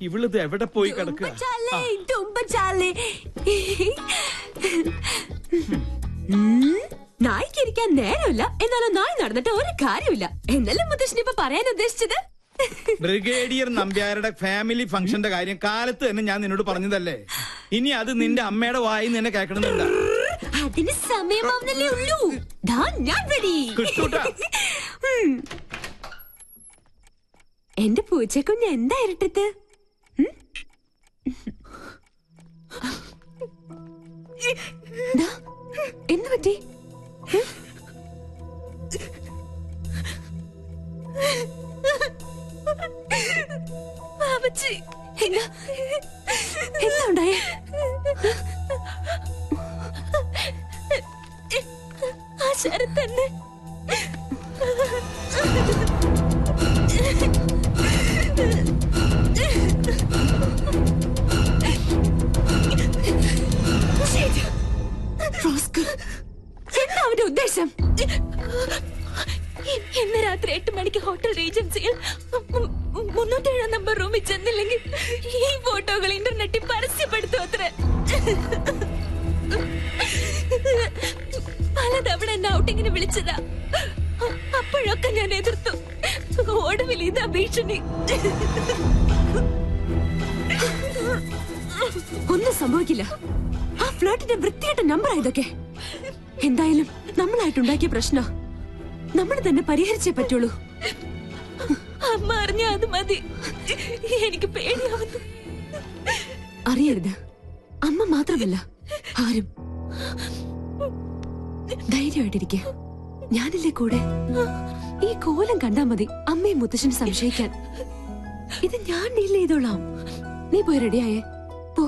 ഇവളിത് എവിടെ പോയി കിടക്കുക? നായിക്കിരിക്കാൻ നേരമില്ല, എന്നാലും നായ് നടന്നിട്ട് ഒരു കാര്യമില്ല എന്നല്ലേ മുത്തശ്ശൻ ഇപ്പൊ പറയാൻ ഉദ്ദേശിച്ചത്? ബ്രിഗേഡിയർ നമ്പ്യാരുടെ ഫാമിലി ഫംഗ്ഷന്റെ കാര്യം കാലത്ത് തന്നെ ഞാൻ നിന്നോട് പറഞ്ഞതല്ലേ. ഇനി അത് നിന്റെ അമ്മയുടെ വായി നിന്നെ കേൾക്കണമെന്നില്ല. അതിന് സമയമാവുന്നല്ലേ ഉള്ളൂ. ഞാൻ റെഡി. എന്റെ പൂച്ചക്കുഞ്ഞ് എന്താ ഇരട്ടത്ത്? എന്ത് പറ്റി? എന്താ ഉണ്ടായേ? ആ ശരത്തന്നെ എന്താ അവന്റെ ഉദ്ദേശം? ഇന്ന് രാത്രി 8 മണിക്ക് ഹോട്ടൽ റീജൻസിയിൽ 307 നമ്പർ റൂമിൽ ചെന്നില്ലെങ്കിൽ ഈ ഫോട്ടോകൾ ഇന്റർനെറ്റിൽ പരസ്യപ്പെടുത്തും അത്രേ. പലതവണ എന്നെ ഔട്ടിങ്ങിന് വിളിച്ചതാ. അപ്പോഴൊക്കെ ഞാൻ എതിർത്തു. ഒടുവിൽ ഇതാ ഭീഷണി. ഒന്നും സംഭവിക്കില്ല. ആ ഫ്ലോട്ടിന്റെ വൃത്തിയായിട്ട നമ്പർ ഇതൊക്കെ. എന്തായാലും നമ്മളായിട്ടുണ്ടാക്കിയ പ്രശ്നം നമ്മൾ തന്നെ പരിഹരിച്ചേ പറ്റുള്ളൂ. അമ്മ അറിഞ്ഞ അത് മതി. എനിക്ക് പേടിയാവുന്നു. അറിയരുത്. അമ്മ മാത്രമല്ല ആരും. ധൈര്യമായിട്ടിരിക്കെ. ഞാനില്ലേ കൂടെ. ഈ കോലം കണ്ടാ മതി അമ്മയും മുത്തശ്ശനും സംശയിക്കാൻ. ഇത് ഞാൻ ഡീൽ ചെയ്തോളാം. നീ പോയി റെഡിയായേ പോ.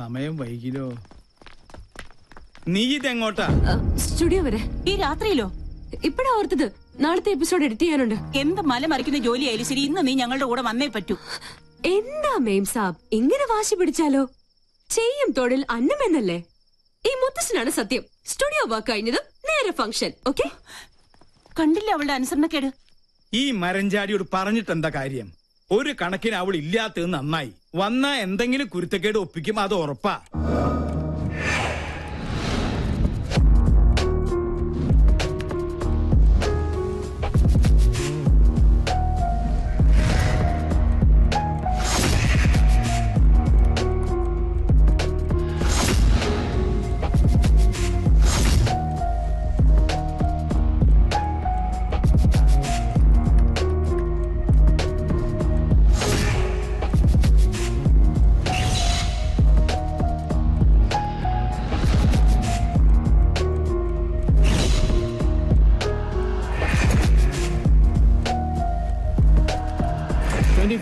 സമയം വൈകിലോ? നീ ഇതെങ്ങോട്ടാ? സ്റ്റുഡിയോ വരെ. ഈ രാത്രിയിലോ? ഇപ്പഴാ ഓർത്തത്. നാളത്തെ എപ്പിസോഡ് എഡിറ്റ് ചെയ്യാനുണ്ട്. എന്ത് മല മറിക്കുന്ന ജോലിയായാലും ശരി, ഇന്ന് നീ ഞങ്ങളുടെ കൂടെ വന്നേ പറ്റൂ. എന്താ മേം സാബ് ഇങ്ങനെ വാശി പിടിച്ചാലോ? ചെയ്യും തൊഴിൽ അന്നമെന്നല്ലേ. ഈ മുത്തശ്ശനാണ് സത്യം. സ്റ്റുഡിയോ വർക്ക് കഴിഞ്ഞത് നേരെ ഫംഗ്ഷൻ. ഓക്കെ? കണ്ടില്ല അവളുടെ അനുസരണക്കേട്. ഈ മരഞ്ചാടിയോട് പറഞ്ഞിട്ട് എന്താ കാര്യം? ഒരു കണക്കിന് അവൾ ഇല്ലാത്തത് നന്നായി. വന്നാ എന്തെങ്കിലും കുരുത്തക്കേട് ഒപ്പിക്കും, അത് ഉറപ്പാ.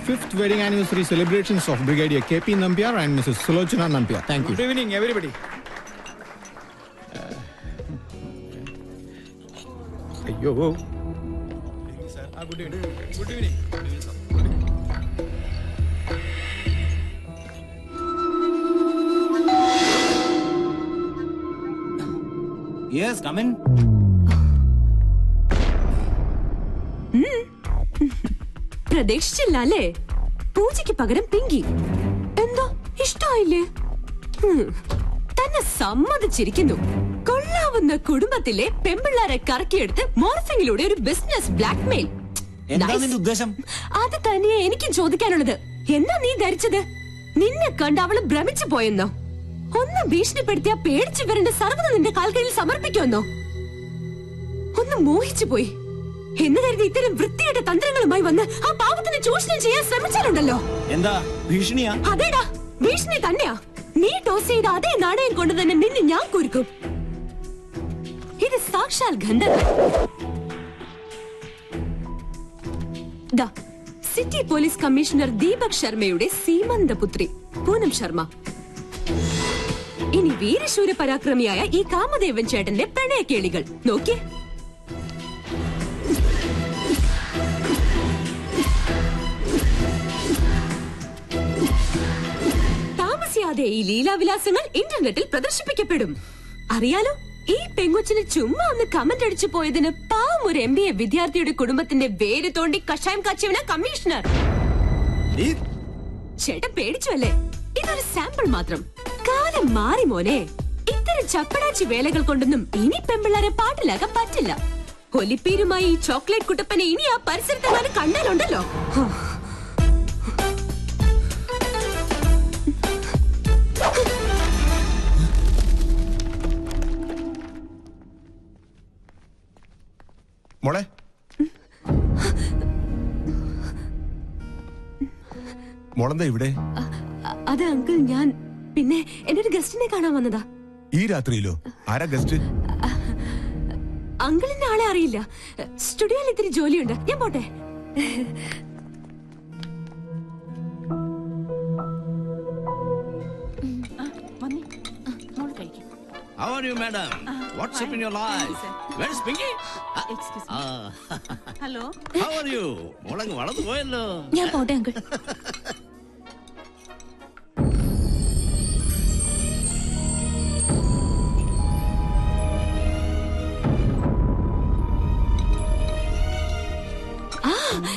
Fifth wedding anniversary celebrations of Brigadier KP Nambiar and Mrs. Sulochana Nambiar. Thank you. Good evening, everybody. Ayyo. Sir. Good evening. Good evening. Good evening, sir. Yes, come in. പ്രതീക്ഷിച്ചില്ല അല്ലേ? പൂജയ്ക്ക് പകരം പിങ്കി. എന്താ ഇഷ്ടമായില്ലേ? തന്നെ സമ്മതിച്ചിരിക്കുന്നു. കൊള്ളാവുന്ന കുടുംബത്തിലെ പെമ്പിള്ളാരെ കറക്കിയെടുത്ത് മോർഫിംഗിലൂടെ ഒരു ബിസിനസ് ബ്ലാക്ക്മെയിൽ. അത് തന്നെയാ എനിക്കും ചോദിക്കാനുള്ളത്. എന്താ നീ ധരിച്ചത്? നിന്നെ കണ്ട് അവള് ഭ്രമിച്ചു പോയെന്നോ? ഒന്ന് ഭീഷണിപ്പെടുത്തിയാ പേടിച്ചു വരേണ്ട സർവ്വത നിന്റെ കാൽക്കീഴിൽ സമർപ്പിക്കുമെന്നോ? ഒന്ന് മോഹിച്ചു പോയി എന്ന് കരുതി ഇത്തരം വൃത്തിയുടെ തന്ത്രങ്ങളുമായി വന്ന് ആ പാവത്തിന് ചൂഷണം ചെയ്യാൻ ശ്രമിച്ചാലുണ്ടല്ലോ. എന്താ ഭീഷണിയാ? അതേടാ, ഭീഷണി തന്നെയാ. നീ ടോസ് ചെയ്ത അതേ നാണയം കൊണ്ട് തന്നെ നിന്നെ ഞാൻ കുരുക്കും. ഇത് സാക്ഷാൽ ഗന്ധർവൻ. സിറ്റി പോലീസ് കമ്മീഷണർ ദീപക് ശർമ്മയുടെ സീമന്തപുത്രി പൂനം ശർമ്മ. ഇനി വീരശൂര പരാക്രമിയായ ഈ കാമദേവൻ ചേട്ടന്റെ പ്രണയക്കേളികൾ നോക്കിയേ. കൂടാതെ ഈ ലീലാവിലാസങ്ങൾ ഇന്റർനെറ്റിൽ പ്രദർശിപ്പിക്കപ്പെടും. അറിയാലോ, ഈ പെങ്കൊച്ചിന് ചുമ്മാ ഒന്ന് കമന്റ് അടിച്ചു പോയതിന് പാവം ഒരു MBA വിദ്യാർത്ഥിയുടെ കുടുംബത്തിന്റെ വേര് തോണ്ടി കഷായം കാച്ചിയവന കമ്മീഷണർ. ചേട്ടൻ പേടിച്ചു അല്ലേ? ഇതൊരു സാമ്പിൾ മാത്രം. കാലം മാറി മോനെ. ഇത്തരം ചപ്പടാച്ചി വേലകൾ കൊണ്ടൊന്നും ഇനി പെമ്പിള്ളാരെ പാട്ടിലാക്കാൻ പറ്റില്ല. ഒലിപ്പീരുമായി ഈ ചോക്ലേറ്റ് കുട്ടപ്പനെ ഇനി ആ പരിസരത്തെങ്ങാനും കണ്ടാലുണ്ടല്ലോ. മോളെ, മോളെന്താ ഇവിടെ? അത് അങ്കിൾ, ഞാൻ പിന്നെ എന്റെ ഒരു ഗസ്റ്റിനെ കാണാൻ വന്നതാ. ഈ രാത്രിയിലോ? ആരാ ഗസ്റ്റ്? അങ്കിളിന്റെ ആളെ അറിയില്ല. സ്റ്റുഡിയോയിൽ ഇത്തിരി ജോലിയുണ്ട്, ഞാൻ പോട്ടെ. How are you, madam? What's up in your life? Where is Pinky? Excuse me. Hello. How are you? മോളങ്ങ് വളർന്നു പോയല്ലോ. ഞാൻ പോട്ടെ അങ്കിൾ.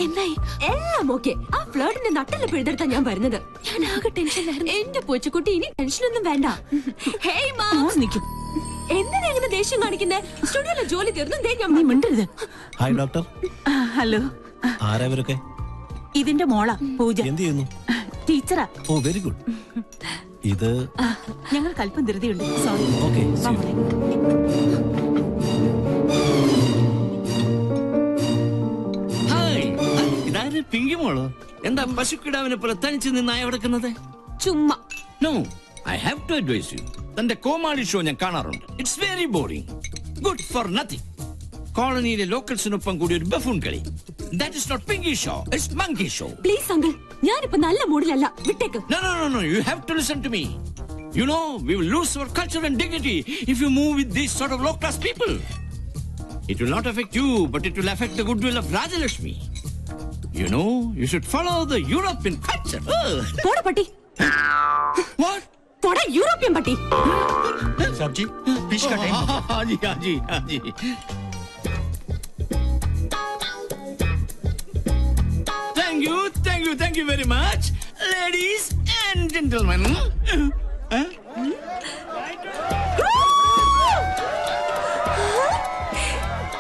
എന്തായി? എല്ലാം ഓക്കെ. ആ ഫ്ലേർട്ടിന്റെ നട്ടല് പിഴുതെടുത്താ ഞാൻ വരുന്നത്. ഞാൻ ആകെ ടെൻഷനിലായിരുന്നു. എന്റെ പൂച്ചക്കുട്ടി, ഇനി ടെൻഷനൊന്നും വേണ്ട. ഹേയ് മാം, നിൽക്കും. എന്തിനാ ഇങ്ങനെ ദേഷ്യം കാണിക്കുന്നേ? സ്റ്റുഡിയോയിലെ ജോലി തീർന്നു. നീ മിണ്ടരുത്. Hi doctor. ഹലോ. ആരാ ഇവരൊക്കെ? ഇതിന്റെ മോളാ പൂജ. എന്ത് ചെയ്യുന്നു? ടീച്ചറാ. ഓ, വെരി ഗുഡ്. ഇത് ഞങ്ങൾക്ക് അല്പം ധൃതിയുണ്ട്. സോറി. ഓക്കെ. ഹായ്, ഇതാര്? പിങ്കി മോളോ? എന്താ പശുക്കിടാവിനെ പോലെ തനിച്ച് നിന്നായി കിടക്കുന്നത്? ചുമ്മാ. No, I have to advise you. തന്റെ കോമാളി ഷോ ഞാൻ കാണാറുണ്ട്. It's very boring, good for nothing. കോളനിയിലെ ലോക്കൽസിനൊപ്പം കൂടി ഒരു ബഫൂൺ കളി. That is not pinky show, it's monkey show. Please uncle, ഞാനിപ്പോ നല്ല മൂഡിലല്ല, വിട്ടേക്ക്. No, no, no, no, you have to listen to me. You know, we will lose our culture and dignity if you move with these sort of low-class people. It will not affect you, but it will affect the goodwill of Rajalakshmi. You know, you should follow the European culture. പോട പട്ടി. What? പോട European പട്ടി. Sabji, fish ka time. Haji, haji, haji. Thank you very much, ladies and gentlemen.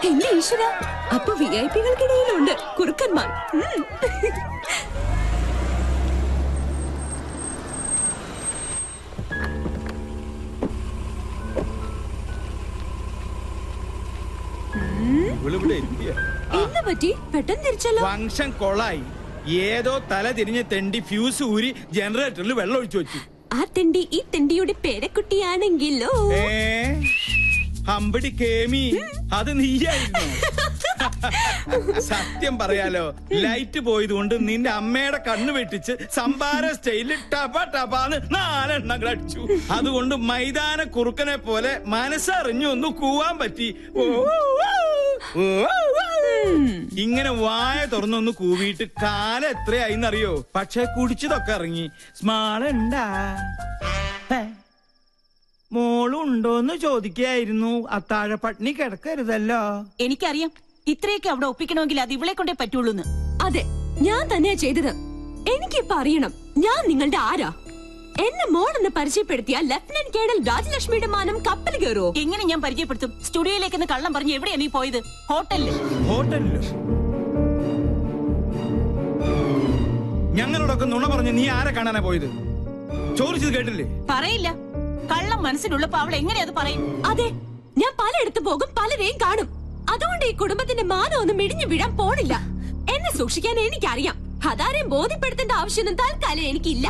എന്റെ ഈശ്വര, അപ്പൊ VIP-കൾക്കിടയിലുണ്ട് കുറുക്കന്മാർ. എന്ത് പറ്റി? പെട്ടെന്ന് തിരിച്ചല്ലോ. Function കൊളായി. ഏതോ തല തിരിഞ്ഞ് തെണ്ടി ഫ്യൂസ് ഊരി ജനറേറ്ററിൽ വെള്ളം ഒഴിച്ചു വെച്ചു. ആ തെണ്ടി ഈ തെണ്ടിയുടെ പേരക്കുട്ടിയാണെങ്കിലോ? ഹമ്പടി കേമി, അത് നീയായിരുന്നു. സത്യം പറയാലോ, ലൈറ്റ് പോയത് കൊണ്ട് നിന്റെ അമ്മയുടെ കണ്ണ് വെട്ടിച്ച് സംഭാര സ്റ്റൈലിൽ ടപ ടപാന്ന് 4 എണ്ണങ്ങൾ അടിച്ചു. അതുകൊണ്ട് മൈതാന കുറുക്കനെ പോലെ മനസ്സറിഞ്ഞു ഒന്ന് കൂവാൻ പറ്റി. ഇങ്ങനെ വായ തുറന്നൊന്ന് കൂവിയിട്ട് കാലം എത്രയായിന്നറിയോ? പക്ഷെ കുടിച്ചതൊക്കെ ഇറങ്ങി. സ്മാളുണ്ടാ? മോളുണ്ടോന്ന് ചോദിക്കായിരുന്നു. അത്താഴ പട്ടിണി കിടക്കരുതല്ലോ. എനിക്കറിയാം, ഇത്രയൊക്കെ അവിടെ ഒപ്പിക്കണമെങ്കിൽ അത് ഇവളെ കൊണ്ടേ പറ്റുള്ളൂന്ന്. അതെ, ഞാൻ തന്നെയാ ചെയ്തത്. എനിക്കിപ്പോ അറിയണം ഞാൻ നിങ്ങളുടെ ആരാ. എന്നെ മോളെന്ന് പരിചയപ്പെടുത്തിയ ലഫ്റ്റനന്റ് കേണൽ രാജലക്ഷ്മിയുടെ മാനം കപ്പൽ കയറോ? എങ്ങനെ ഞാൻ പരിചയപ്പെടുത്തും? സ്റ്റുഡിയോയിലേക്ക് കള്ളം പറഞ്ഞ് എവിടെയാ നീ പോയത്? ഹോട്ടലില്. ഞങ്ങളോടൊക്കെ നുണ പറഞ്ഞ് നീ ആരെ കാണാനാ പോയത്? ചോദിച്ചത് കേട്ടില്ലേ? പറയില്ല. കള്ളം മനസ്സിലുള്ളപ്പോ അവൾ എങ്ങനെ അത് പറയും? അതെ, ഞാൻ പലയിടത്ത് പോകും, പലരെയും കാണും. അതുകൊണ്ട് ഈ കുടുംബത്തിന്റെ മാനം ഒന്നും ഇടിഞ്ഞു വീഴാൻ പോണില്ല. എന്നെ സൂക്ഷിക്കാൻ എനിക്കറിയാം. അതാരെയും ബോധ്യപ്പെടുത്തേണ്ട ആവശ്യമൊന്നും തൽക്കാലം എനിക്കില്ല.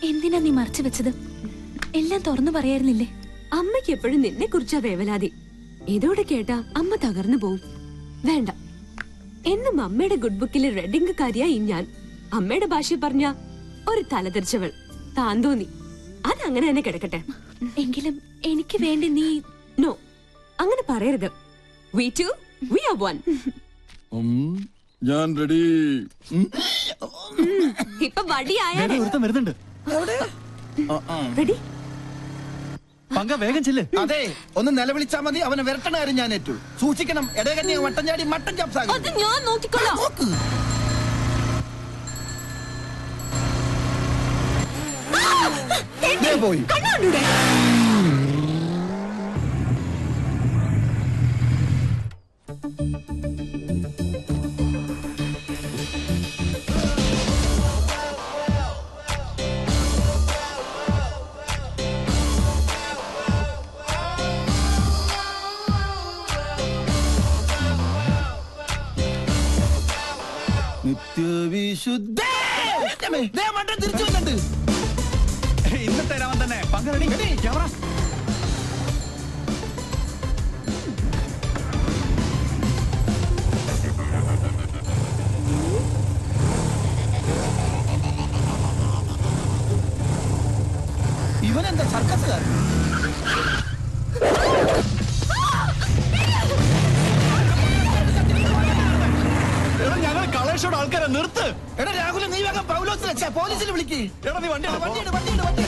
എന്തിനാ നീ മറച്ചു വെച്ചത്? എല്ലാം തുറന്നു പറയായിരുന്നില്ലേ? അമ്മയ്ക്ക് എപ്പോഴും നിന്നെ കുറിച്ചാ വേവലാതി. ഇതോടെ കേട്ടാ അമ്മ തകർന്നു പോവും. വേണ്ട, എന്നും അമ്മയുടെ ഗുഡ് ബുക്കിലെ റെഡിംഗ് കാര്യായി ഞാൻ. അമ്മയുടെ ഭാഷ പറഞ്ഞ ഒരു തലതെറിച്ചവൾ. താൻ തോന്നി. അതങ്ങനെ തന്നെ കിടക്കട്ടെ. എങ്കിലും എനിക്ക് വേണ്ടി നീ നോ, അങ്ങനെ പറയരുത്. We two, we are one. ഞാൻ റെഡി. ഇപ്പൊ വടിയായാലേ. വരുന്നുണ്ട്. റെഡി? പങ്ക വേഗം ചെല്ല്. അതെ, ഒന്ന് നിലവിളിച്ചാ മതി. അവനെ വിരട്ടണ കാര്യം ഞാൻ ഏറ്റു. സൂക്ഷിക്കണം, ഇടകഞ്ഞ വട്ടം ചാടി മട്ടൻ ചാപ്സാകും. അത് ഞാൻ നോക്കിക്കൊള്ളാം. പോയി. കണ്ണാണ്ടൂടെ? നിത്യവിശുദ്ധ മട്ടൻ തിരിച്ചു വന്നിട്ട് ഇന്നത്തെ രാമൻ തന്നെ. പങ്ക റെഡി. ക്യാമറ. ഇവനെന്താ സർക്കസുകാരൻ? ഞങ്ങൾ കളേഷോട് ആൾക്കാരെ നിർത്ത്. എടാ രാഹുൽ, നീ വേഗം പൗലോസിനെ പോലീസിൽ വിളിക്ക്. എടാ നീ വണ്ടി വണ്ടിയുടെ